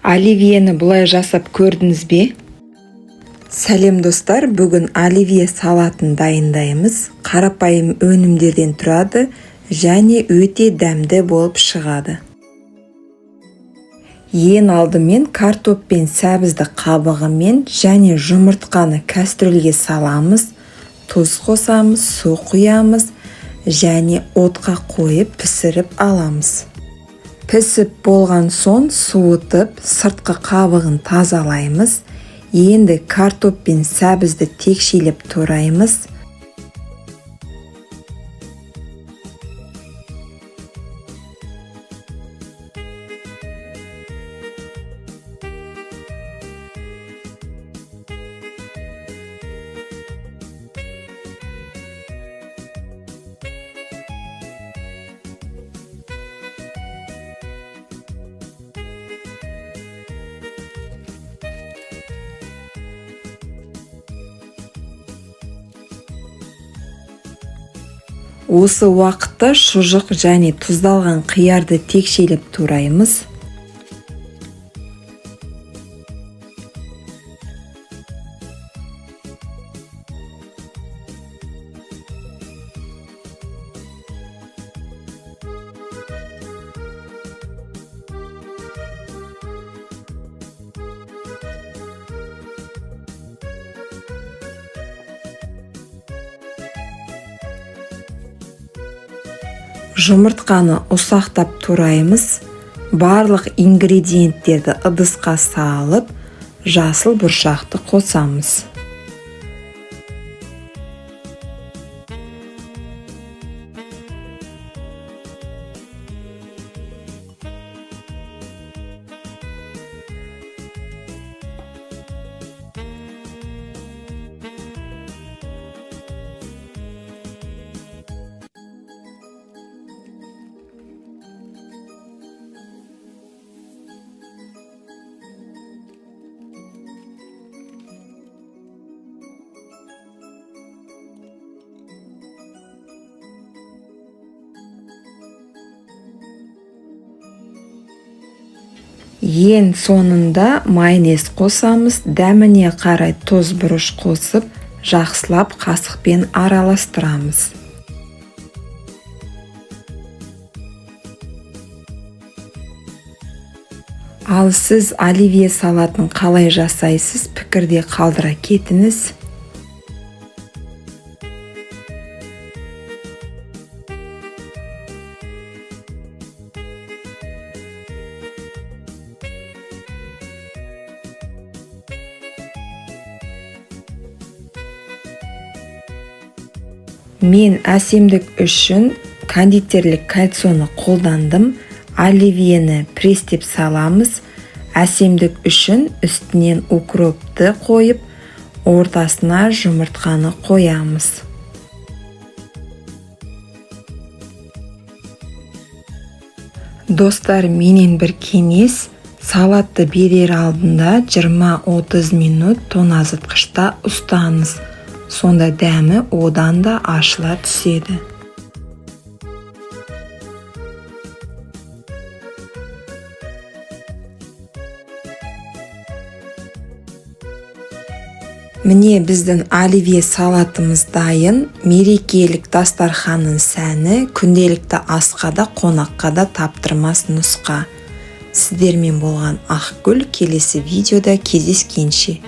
Оливьені бұлай жасап көрдіңіз бе? Сәлем достар, бүгін оливье салатын дайындаймыз. Қарапайым өнімдерден тұрады және өте дәмді болып шығады. Ең алдымен картоп пен сәбізді қабығымен және жұмыртқаны кастрөлге саламыз, тұз қосамыз, су құямыз және отқа қойып пісіріп аламыз. Пісіп болған соң суытып, сыртқы қабығын тазалаймыз. Енді картоп пен сәбізді текшелеп тураймыз. Осы уақытта шұжық және тұздалған қиярды текшелеп тураймыз. Жұмыртқаны ұсақтап тураймыз. Барлық ингредиенттерді ыдысқа салып, жасыл бұршақты қосамыз. Ең соңында майонез қосамыз, дәміне қарай тұз бұрыш қосып, жақсылап қасықпен араластырамыз. Ал сіз оливье салатын қалай жасайсыз, пікірде қалдыра кетіңіз. Мен әсемдік үшін кондитерлік кольцоны қолдандым. Оливьені престеп саламыз. Әсемдік үшін үстінен укропты қойып, ортасына жұмыртқаны қоямыз. Достар, менен бір кеңес: салатты берер алдында 20-30 минут тоңазытқышта ұстаңыз. Сонда дәмі одан да ашыла түседі. Міне біздің оливье салатымыз дайын. Мерекелік дастарханның сәні, күнделікті асқа да қонаққа да таптырмас нұсқа. Сіздермен болған Ақгүл, келесі видеода кездескенше.